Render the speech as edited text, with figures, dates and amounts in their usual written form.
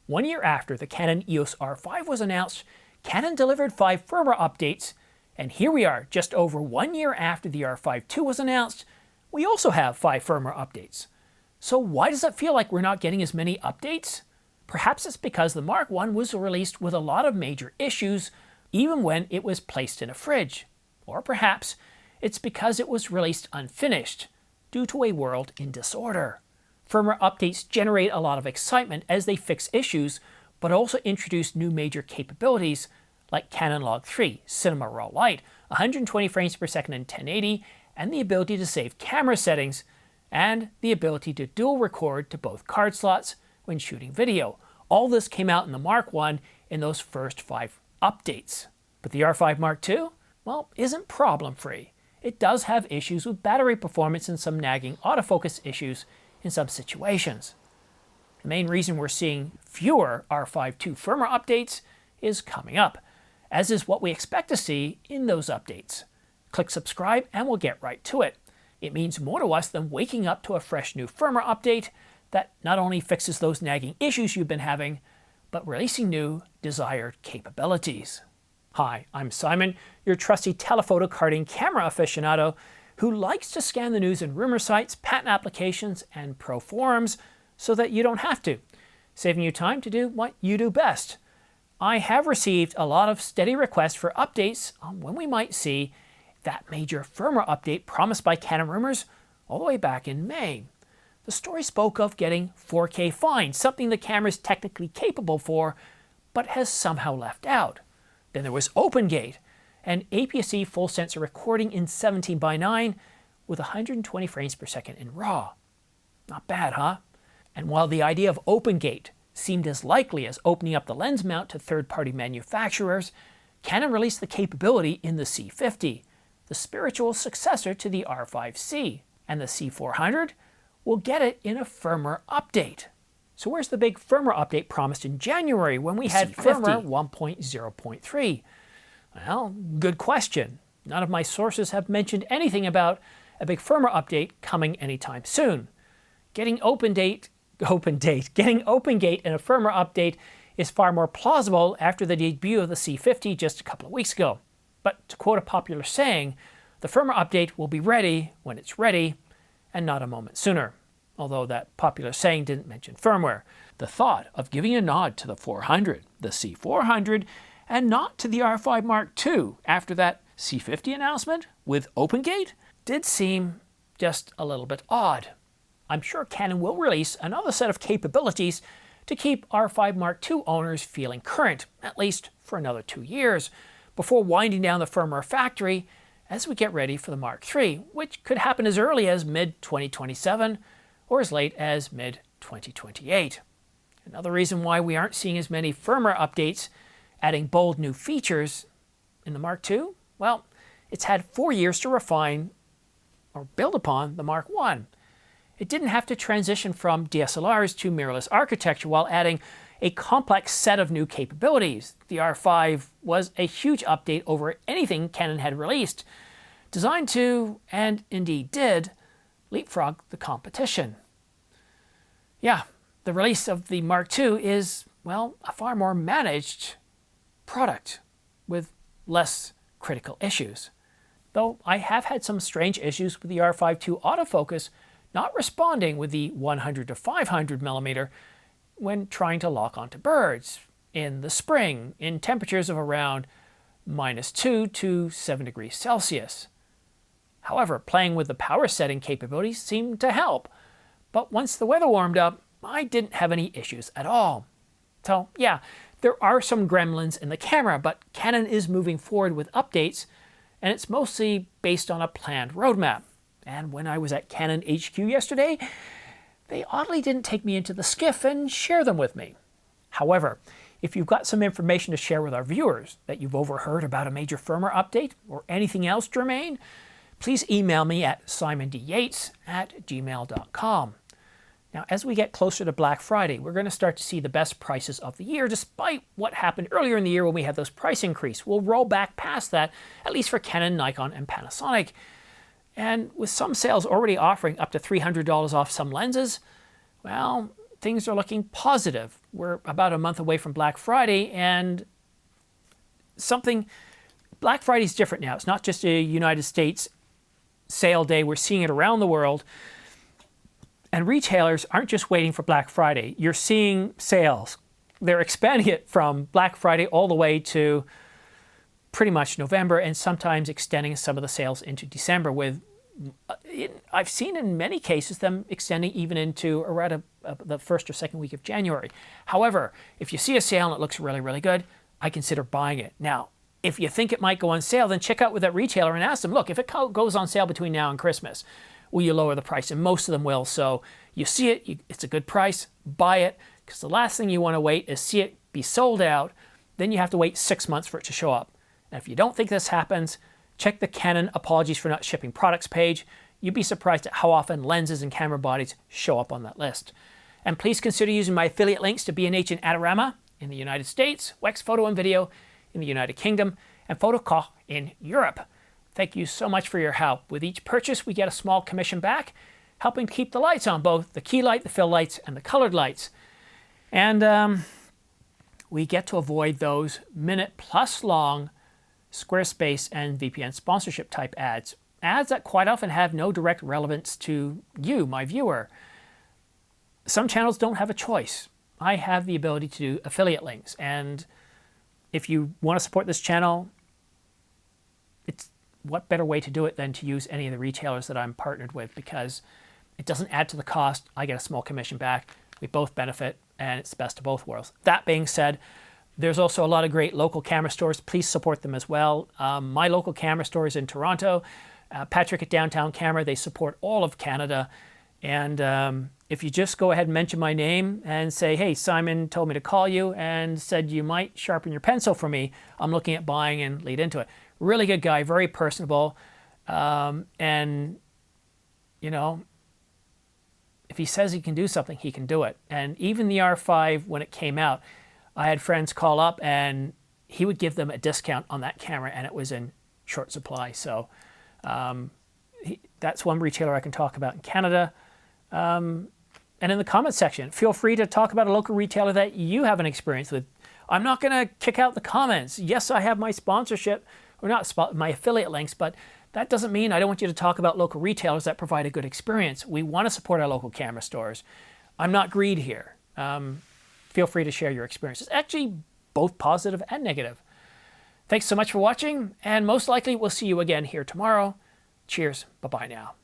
1 year after the Canon EOS R5 was announced, Canon delivered 5 firmware updates, and here we are, just over 1 year after the R5 II was announced, we also have 5 firmware updates. So why does it feel like we're not getting as many updates? Perhaps it's because the Mark I was released with a lot of major issues, even when it was placed in a fridge. Or perhaps it's because it was released unfinished, due to a world in disorder. Firmware updates generate a lot of excitement as they fix issues, but also introduce new major capabilities like Canon Log 3, Cinema Raw Light, 120 frames per second in 1080, and the ability to save camera settings, and the ability to dual record to both card slots when shooting video. All this came out in the Mark I in those first 5 updates. But the R5 Mark II, well, isn't problem-free. It does have issues with battery performance and some nagging autofocus issues in some situations. The main reason we're seeing fewer R5 II firmware updates is coming up, as is what we expect to see in those updates. Click subscribe and we'll get right to it. It means more to us than waking up to a fresh new firmware update that not only fixes those nagging issues you've been having, but releasing new desired capabilities. Hi, I'm Simon, your trusty telephoto carding camera aficionado who likes to scan the news in rumor sites, patent applications, and pro forums so that you don't have to, saving you time to do what you do best. I have received a lot of steady requests for updates on when we might see that major firmware update promised by Canon rumors all the way back in May. The story spoke of getting 4K fine, something the camera is technically capable for, but has somehow left out. Then there was OpenGate, and APS-C full sensor recording in 17:9 with 120 frames per second in RAW. Not bad, huh? And while the idea of OpenGate seemed as likely as opening up the lens mount to third-party manufacturers, Canon released the capability in the C50, the spiritual successor to the R5C, and the C400 will get it in a firmware update. So where's the big firmware update promised in January when we had firmware 1.0.3? Well, good question. None of my sources have mentioned anything about a big firmware update coming anytime soon. Getting OpenGate in a firmware update is far more plausible after the debut of the C50 just a couple of weeks ago. But to quote a popular saying, the firmware update will be ready when it's ready, and not a moment sooner. Although that popular saying didn't mention firmware. The thought of giving a nod to the 400, the C400, and not to the R5 Mark II after that C50 announcement with OpenGate did seem just a little bit odd. I'm sure Canon will release another set of capabilities to keep R5 Mark II owners feeling current, at least for another 2 years, before winding down the firmware factory as we get ready for the Mark III, which could happen as early as mid-2027 or as late as mid-2028. Another reason why we aren't seeing as many firmware updates adding bold new features in the Mark II, well, it's had 4 years to refine or build upon the Mark I. It didn't have to transition from DSLRs to mirrorless architecture while adding a complex set of new capabilities. The R5 was a huge update over anything Canon had released, designed to, and indeed did, leapfrog the competition. Yeah, the release of the Mark II is, well, a far more managed product with less critical issues. Though I have had some strange issues with the R5 II autofocus not responding with the 100 to 500 millimeter when trying to lock onto birds in the spring in temperatures of around -2 to 7 degrees Celsius. However, playing with the power setting capabilities seemed to help, but once the weather warmed up, I didn't have any issues at all. So yeah, there are some gremlins in the camera, but Canon is moving forward with updates, and it's mostly based on a planned roadmap. And when I was at Canon HQ yesterday, they oddly didn't take me into the skiff and share them with me. However, if you've got some information to share with our viewers that you've overheard about a major firmware update or anything else germane, please email me at simondyates@gmail.com. Now, as we get closer to Black Friday, we're going to start to see the best prices of the year, despite what happened earlier in the year when we had those price increases. We'll roll back past that, at least for Canon, Nikon, and Panasonic. And with some sales already offering up to $300 off some lenses, well, things are looking positive. We're about a month away from Black Friday, and Black Friday is different now. It's not just a United States sale day. We're seeing it around the world. And retailers aren't just waiting for Black Friday. You're seeing sales. They're expanding it from Black Friday all the way to pretty much November, and sometimes extending some of the sales into December with, I've seen in many cases them extending even into around the first or second week of January. However, if you see a sale and it looks really, really good, I consider buying it. Now, if you think it might go on sale, then check out with that retailer and ask them, look, if it goes on sale between now and Christmas, will you lower the price? And most of them will. So you see it, it's a good price, buy it, because the last thing you want to wait is see it be sold out. Then you have to wait 6 months for it to show up. And if you don't think this happens, check the Canon apologies for not shipping products page. You'd be surprised at how often lenses and camera bodies show up on that list. And please consider using my affiliate links to B&H and Adorama in the United States, Wex Photo and Video in the United Kingdom, and Photokoch in Europe. Thank you so much for your help. With each purchase, we get a small commission back, helping to keep the lights on, both the key light, the fill lights, and the colored lights. And we get to avoid those minute-plus long Squarespace and VPN sponsorship type ads. Ads that quite often have no direct relevance to you, my viewer. Some channels don't have a choice. I have the ability to do affiliate links, and if you want to support this channel, what better way to do it than to use any of the retailers that I'm partnered with, because it doesn't add to the cost. I get a small commission back. We both benefit, and it's the best of both worlds. That being said, there's also a lot of great local camera stores. Please support them as well. My local camera store is in Toronto. Patrick at Downtown Camera, they support all of Canada. And if you just go ahead and mention my name and say, hey, Simon told me to call you and said you might sharpen your pencil for me, I'm looking at buying, and lead into it. Really good guy, very personable. And, you know, if he says he can do something, he can do it. And even the R5, when it came out, I had friends call up and he would give them a discount on that camera, and it was in short supply. So that's one retailer I can talk about in Canada. And in the comment section, feel free to talk about a local retailer that you have an experience with. I'm not going to kick out the comments. Yes, I have my sponsorship, or not my affiliate links, but that doesn't mean I don't want you to talk about local retailers that provide a good experience. We want to support our local camera stores. I'm not greedy here. Feel free to share your experiences. Actually, both positive and negative. Thanks so much for watching, and most likely we'll see you again here tomorrow. Cheers. Bye-bye now.